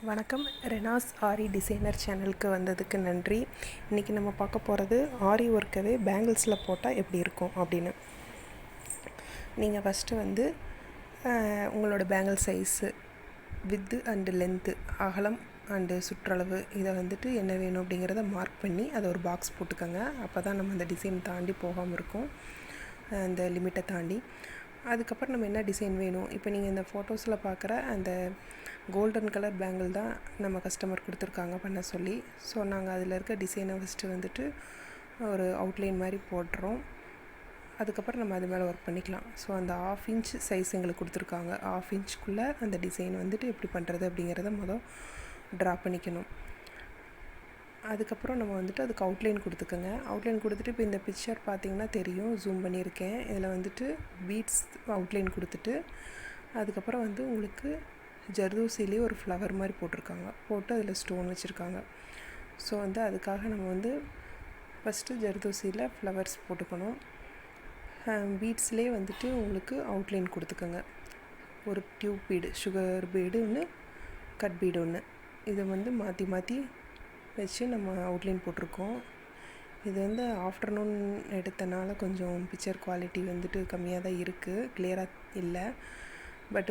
வணக்கம். ரெனாஸ் ஆரி டிசைனர் சேனலுக்கு வந்ததுக்கு நன்றி. இன்றைக்கி நம்ம பார்க்க போகிறது ஆரி ஒர்க்கவே பேங்கிள்ஸில் போட்டால் எப்படி இருக்கும் அப்படின்னு. நீங்கள் ஃபஸ்ட்டு உங்களோட bangle size, with and length, அகலம் அண்டு சுற்றளவு இதை என்ன வேணும் அப்படிங்கிறத மார்க் பண்ணி அதை ஒரு பாக்ஸ் போட்டுக்கோங்க. அப்போ தான் நம்ம அந்த டிசைன் தாண்டி போகாமல் இருக்கும், அந்த லிமிட்டை தாண்டி. அதுக்கப்புறம் நம்ம என்ன டிசைன் வேணும், இப்போ நீங்கள் இந்த ஃபோட்டோஸில் பார்க்குற அந்த கோல்டன் கலர் பேங்கிள் தான் நம்ம கஸ்டமர் கொடுத்துருக்காங்க பண்ண சொல்லி. ஸோ நாங்கள் அதில் இருக்க டிசைனை ஃபஸ்ட்டு ஒரு அவுட்லைன் மாதிரி போடுறோம். அதுக்கப்புறம் நம்ம அது மேலே ஒர்க் பண்ணிக்கலாம். ஸோ அந்த 1/2 இன்ச் சைஸ் எங்களுக்கு கொடுத்துருக்காங்க. 1/2 இன்ச்சுக்குள்ளே அந்த டிசைன் எப்படி பண்ணுறது அப்படிங்கிறத ட்ரா பண்ணிக்கணும். அதுக்கப்புறம் நம்ம அதுக்கு அவுட்லைன் கொடுத்துக்கோங்க. அவுட்லைன் கொடுத்துட்டு இப்போ இந்த பிக்சர் பார்த்திங்கன்னா தெரியும், ஜூம் பண்ணியிருக்கேன். இதில் பீட்ஸ் அவுட்லைன் கொடுத்துட்டு அதுக்கப்புறம் உங்களுக்கு ஜர்தோசிலே ஒரு ஃப்ளவர் மாதிரி போட்டு அதில் ஸ்டோன் வச்சுருக்காங்க. ஸோ அதுக்காக நம்ம ஃபஸ்ட்டு ஜர்தோசியில் ஃப்ளவர்ஸ் போட்டுக்கணும். பீட்ஸ்லேயே உங்களுக்கு அவுட்லைன் கொடுத்துக்கோங்க. ஒரு டியூப் பீடு, சுகர் பீடு ஒன்று, கட் பீடு ஒன்று, இதை மாற்றி மாற்றி வச்சு நம்ம அவுட்லைன் போட்டிருக்கோம். இது ஆஃப்டர்நூன் எடுத்தனால கொஞ்சம் பிக்சர் குவாலிட்டி கம்மியாக தான் இருக்குது, கிளியராக இல்லை. பட்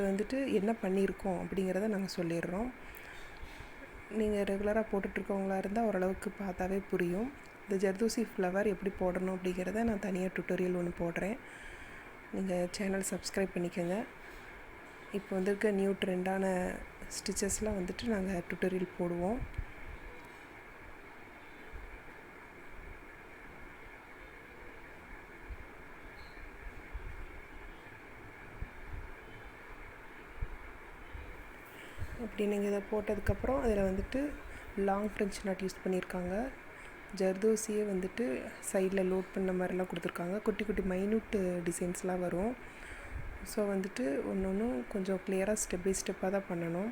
என்ன பண்ணியிருக்கோம் அப்படிங்கிறத நாங்கள் சொல்லிடுறோம். நீங்கள் ரெகுலராக போட்டுட்ருக்கவங்களா இருந்தால் ஓரளவுக்கு பார்த்தாவே புரியும். இந்த ஜர்தோசி ஃப்ளவர் எப்படி போடணும் அப்படிங்கிறத நான் தனியாக டுட்டோரியல் ஒன்று போடுறேன். நீங்கள் சேனல் சப்ஸ்கிரைப் பண்ணிக்கோங்க. இப்போ இருக்க நியூ ட்ரெண்டான ஸ்டிச்சஸ்லாம் நாங்கள் டுட்டோரியல் போடுவோம். இப்படி நீங்கள் இதை போட்டதுக்கப்புறம் அதில் லாங் ஃப்ரெஞ்ச் நாட் யூஸ் பண்ணியிருக்காங்க. ஜர்தோசியே சைடில் லோட் பண்ண மாதிரிலாம் கொடுத்துருக்காங்க. குட்டி குட்டி மைன்யூட் டிசைன்ஸ்லாம் வரும். ஸோ ஒன்று ஒன்றும் கொஞ்சம் கிளியராக ஸ்டெப் பை ஸ்டெப்பாக தான் பண்ணணும்.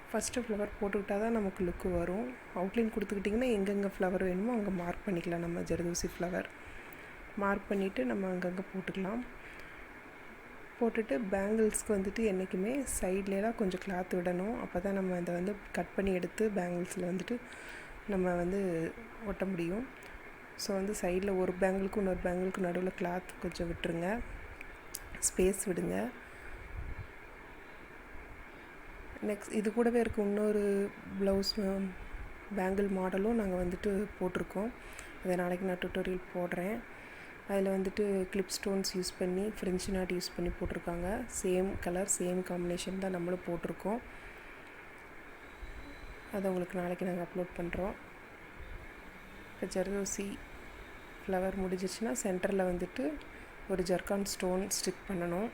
ஃபஸ்ட்டு ஃப்ளவர் போட்டுக்கிட்டால் தான் நமக்கு லுக்கு வரும். அவுட்லைன் கொடுத்துக்கிட்டிங்கன்னா எங்கெங்கே ஃப்ளவர் வேணுமோ அங்கே மார்க் பண்ணிக்கலாம். நம்ம ஜர்தோசி ஃப்ளவர் மார்க் பண்ணிவிட்டு நம்ம அங்கங்கே போட்டுக்கலாம். போட்டுட்டு பேங்கிள்ஸ்க்கு என்றைக்குமே சைட்லலாம் கொஞ்சம் கிளாத் விடணும். அப்போ தான் நம்ம அதை கட் பண்ணி எடுத்து பேங்கிள்ஸில் நம்ம ஒட்ட முடியும். ஸோ சைடில் ஒரு பேங்கிளுக்கு இன்னொரு பேங்கிளுக்கு நடுவில் கிளாத் கொஞ்சம் விட்டுருங்க, ஸ்பேஸ் விடுங்க. நெக்ஸ்ட் இது கூடவே இருக்க இன்னொரு ப்ளவுஸ் பேங்கிள் மாடலும் நாங்கள் போட்டிருக்கோம். அதை நாளைக்கு நான் டுட்டோரியல் போடுறேன். அதில் கிளிப் ஸ்டோன்ஸ் யூஸ் பண்ணி ஃப்ரெஞ்ச் நாட் யூஸ் பண்ணி போட்டிருக்காங்க. சேம் கலர் சேம் காம்பினேஷன் தான் நம்மளும் போட்டிருக்கோம். அதை உங்களுக்கு நாளைக்கு நாங்கள் அப்லோட் பண்ணுறோம். இப்போ ஜர்தோசி ஃப்ளவர் முடிஞ்சிச்சுன்னா சென்டரில் ஒரு ஜர்கான் ஸ்டோன் ஸ்டிக் பண்ணணும்.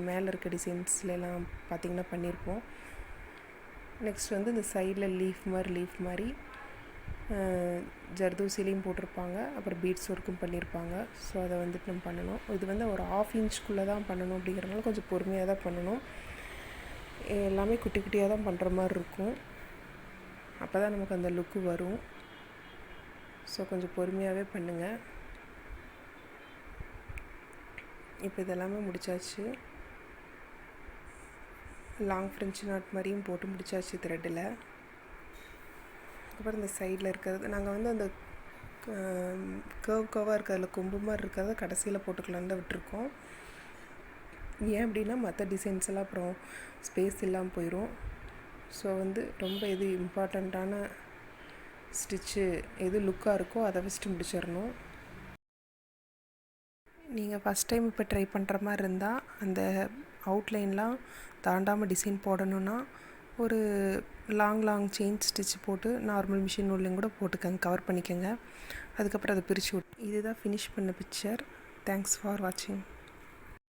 மேலே இருக்க டிசைன்ஸ்லாம் பார்த்திங்கன்னா பண்ணியிருப்போம். நெக்ஸ்ட் இந்த சைடில் லீஃப் மாதிரி ஜர்தோசிலையும் போட்டிருப்பாங்க. அப்புறம் பீட்ஸ் ஒர்க்கும் பண்ணியிருப்பாங்க. ஸோ அதை நம்ம பண்ணணும். இது ஒரு 1/2 இன்ச்சுக்குள்ளே தான் பண்ணணும் அப்படிங்கிறனால கொஞ்சம் பொறுமையாக தான் பண்ணணும். எல்லாமே குட்டி குட்டியாக தான் பண்ணுற மாதிரி இருக்கும். அப்போ தான் நமக்கு அந்த லுக்கு வரும். ஸோ கொஞ்சம் பொறுமையாகவே பண்ணுங்கள். இப்போ இதெல்லாமே முடித்தாச்சு. லாங் ஃப்ரெஞ்ச் நாட் மாதிரியும் போட்டு முடித்தாச்சு த்ரெட்டில். அப்புறம் இந்த சைடில் இருக்கிறது நாங்கள் அந்த கர்வாக இருக்கிறதுல கொம்பு மாதிரி இருக்கிறத கடைசியில் போட்டுக்கலான்னு தான் விட்டுருக்கோம். ஏன் அப்படின்னா மற்ற டிசைன்ஸ் எல்லாம் அப்புறம் ஸ்பேஸ் இல்லாமல் போயிடும். ஸோ ரொம்ப எது இம்பார்ட்டண்ட்டான ஸ்டிச்சு எது லுக்காக இருக்கோ அதை ஃபஸ்ட்டு முடிச்சிடணும். நீங்கள் ஃபஸ்ட் டைம் இப்போ ட்ரை பண்ணுற மாதிரி இருந்தால் அந்த அவுட்லைன்லாம் தாண்டாமல் டிசைன் போடணுன்னா ஒரு லாங் செயின் ஸ்டிச் போட்டு நார்மல் மிஷின் நூல்லையும் கூட போட்டுக்கங்க, கவர் பண்ணிக்கோங்க. அதுக்கப்புறம் அதை பிரித்து இதுதான் ஃபினிஷ் பண்ண பிக்சர். தேங்க்ஸ் ஃபார் வாட்சிங்.